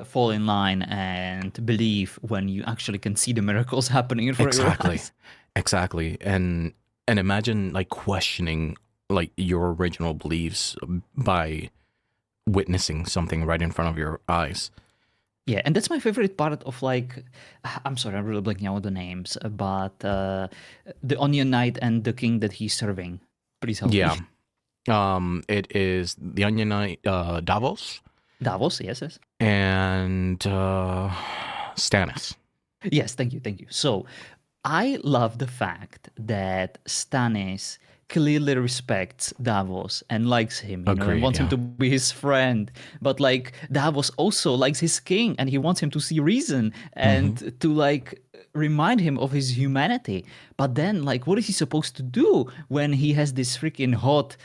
fall in line and believe when you actually can see the miracles happening in front of your exactly, eyes. exactly, and imagine like questioning like your original beliefs by witnessing something right in front of your eyes. Yeah, and that's my favorite part of like, I'm sorry, I'm really blanking out the names, but the Onion Knight and the king that he's serving. Please help me. Yeah. It is the Onion Knight, Davos, Davos, yes, yes. and Stannis. Yes, thank you, thank you. So I love the fact that Stannis clearly respects Davos and likes him, and Agreed. wants him Yeah. to be his friend. But like Davos also likes his king and he wants him to see reason Hmm. and to like remind him of his humanity. But then like what is he supposed to do when he has this freaking hot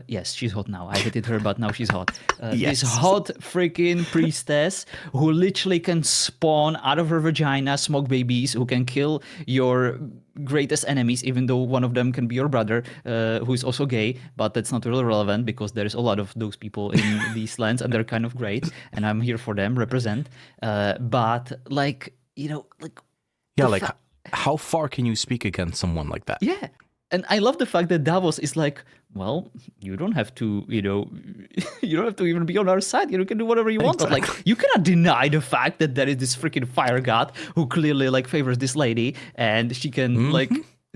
yes, she's hot now. I hated her, but now she's hot. This Yes. hot freaking priestess who literally can spawn out of her vagina smoke babies who can kill your greatest enemies, even though one of them can be your brother, who is also gay, but that's not really relevant because there's a lot of those people in these lands and they're kind of great, and I'm here for them, represent. But like, like Yeah. the Like, fact, how far can you speak against someone like that? yeah. And I love the fact that Davos is like, well, you don't have to, you don't have to even be on our side. You can do whatever you want. But like, Exactly. you cannot deny the fact that there is this freaking fire god who clearly like favors this lady, and she can Hmm. like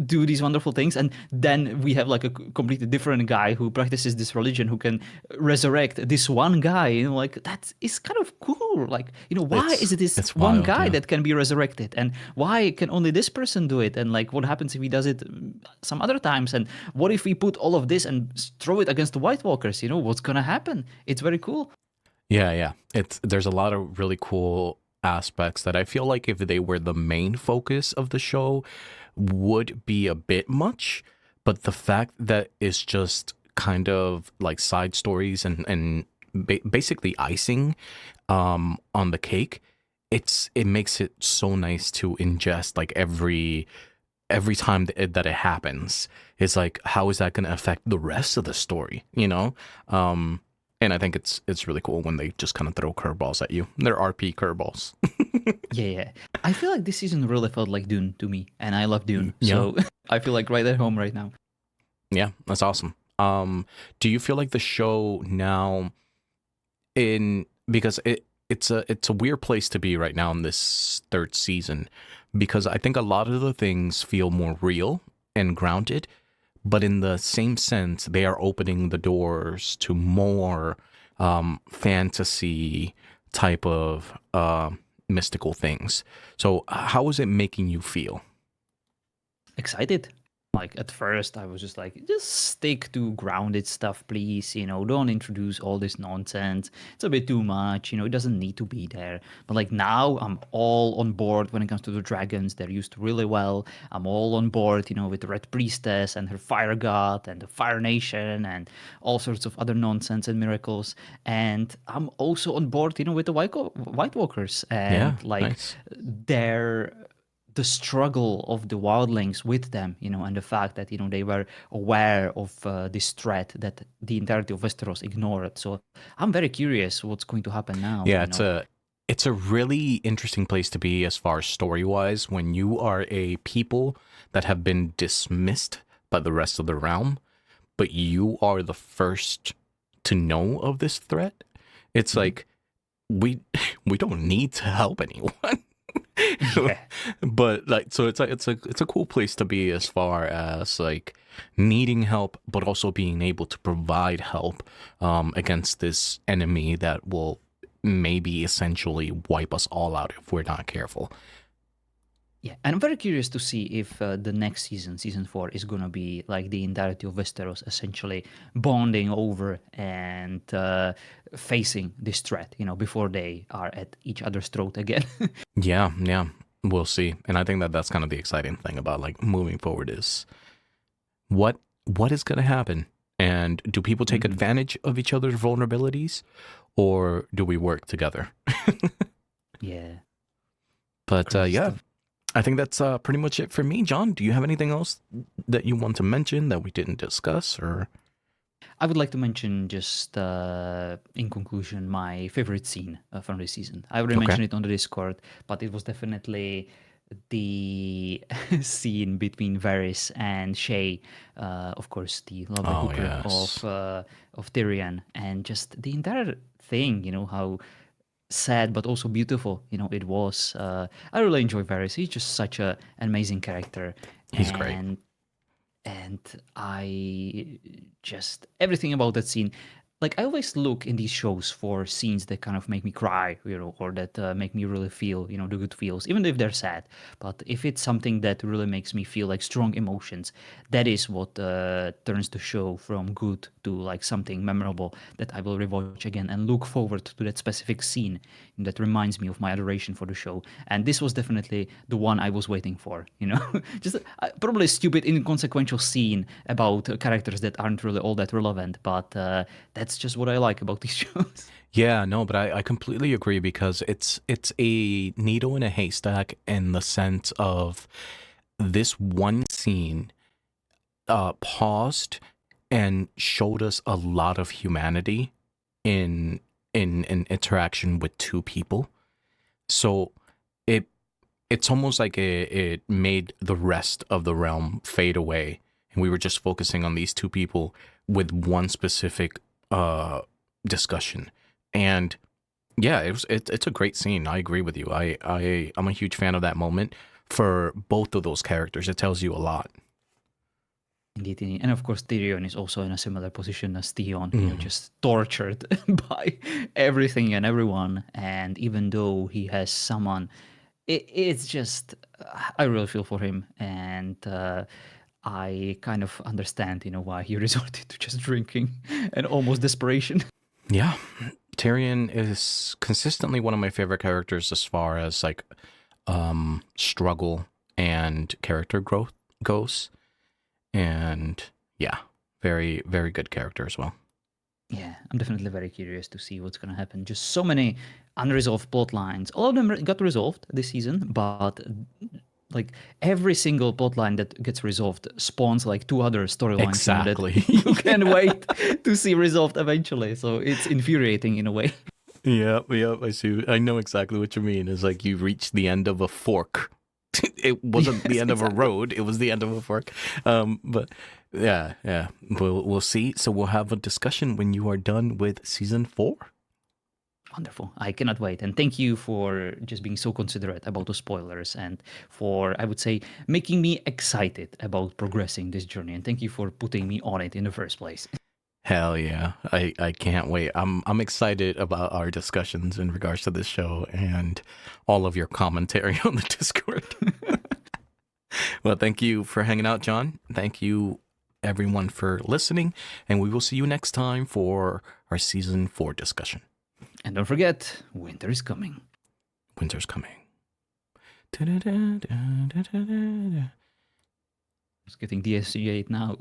do these wonderful things. And then we have like a completely different guy who practices this religion who can resurrect this one guy. Like that is kind of cool. Like, why is it this It's one wild. guy Yeah. that can be resurrected, and why can only this person do it? And like, what happens if he does it some other times? And what if we put all of this and throw it against the White Walkers? What's gonna happen? It's very cool. Yeah. Yeah. There's a lot of really cool aspects that I feel like if they were the main focus of the show would be a bit much, but the fact that it's just kind of like side stories and basically icing on the cake, it makes it so nice to ingest like every time that it happens. It's like, how is that going to affect the rest of the story, and I think it's really cool when they just kind of throw curveballs at you. They're RP curveballs. Yeah, yeah. I feel like this season really felt like Dune to me, and I love Dune, Yeah. so I feel like right at home right now. Yeah, that's awesome. Do you feel like the show now in because it's a weird place to be right now in this third season, because I think a lot of the things feel more real and grounded, but in the same sense they are opening the doors to more fantasy type of mystical things. So how is it making you feel? Excited. Like at first, I was just like, just stick to grounded stuff, please. Don't introduce all this nonsense. It's a bit too much. It doesn't need to be there. But like now, I'm all on board when it comes to the dragons. They're used really well. I'm all on board, with the Red Priestess and her Fire God and the Fire Nation and all sorts of other nonsense and miracles. And I'm also on board, with the White Walkers Yeah, and like nice. their the struggle of the wildlings with them, and the fact that they were aware of this threat that the entirety of Westeros ignored. So I'm very curious what's going to happen now. Yeah, it's a really interesting place to be as far as story wise when you are a people that have been dismissed by the rest of the realm, but you are the first to know of this threat. It's Mhm. like we we don't need to help anyone. Yeah. But like so it's a cool place to be as far as like needing help but also being able to provide help against this enemy that will maybe essentially wipe us all out if we're not careful. Yeah, and I'm very curious to see if the next season, season 4, is gonna be like the entirety of Westeros essentially bonding over and facing this threat, before they are at each other's throat again. Yeah, we'll see. And I think that that's kind of the exciting thing about like moving forward is what what is going to happen, and do people take Mhm. advantage of each other's vulnerabilities, or do we work together? Yeah, But crazy yeah, stuff. I think that's pretty much it for me. John, do you have anything else that you want to mention that we didn't discuss? Or I would like to mention just in conclusion my favorite scene from this season. I already okay. mentioned it on the Discord, but it was definitely the scene between Varys and Shay, of course, the lovely Oh hooker yes, of Tyrion, and just the entire thing. How sad but also beautiful. It was. I really enjoy Varys. He's just such an amazing character, he's great. and and I just everything about that scene. Like I always look in these shows for scenes that kind of make me cry, or that make me really feel, the good feels, even if they're sad. But if it's something that really makes me feel like strong emotions, that is what turns the show from good to like something memorable that I will rewatch again and look forward to that specific scene that reminds me of my adoration for the show. And this was definitely the one I was waiting for. Just probably a stupid, inconsequential scene about characters that aren't really all that relevant, but that's just what I like about these shows. Yeah, no, but I completely agree because it's a needle in a haystack in the sense of this one scene paused and showed us a lot of humanity in in interaction with two people. So it it's almost like it made the rest of the realm fade away, and we were just focusing on these two people with one specific discussion. And yeah, it's a great scene. I agree with you. I'm a huge fan of that moment for both of those characters. It tells you a lot. Indeed. And of course, Tyrion is also in a similar position as Theon, Mhm. just tortured by everything and everyone. And even though he has someone, it's just, I really feel for him. And I kind of understand, why he resorted to just drinking and almost desperation. Yeah, Tyrion is consistently one of my favorite characters as far as like struggle and character growth goes. And yeah, very good character as well. Yeah, I'm definitely very curious to see what's going to happen. Just so many unresolved plot lines. All of them got resolved this season, but like every single plot line that gets resolved spawns like two other storylines, that Exactly. you can wait to see resolved eventually. So it's infuriating in a way. Yep, I see. I know exactly what you mean. It's like you reached the end of a fork. It wasn't the Yes, end of a exactly. road, it was the end of a fork. But yeah. We'll see. So we'll have a discussion when you are done with season 4. Wonderful. I cannot wait. And thank you for just being so considerate about the spoilers and for, I would say, making me excited about progressing this journey. And thank you for putting me on it in the first place. Hell yeah. I can't wait. I'm excited about our discussions in regards to this show and all of your commentary on the Discord. Well, thank you for hanging out, John. Thank you everyone for listening, and we will see you next time for our season 4 discussion. And don't forget, winter is coming. Winter's coming. It's getting DSC8 now.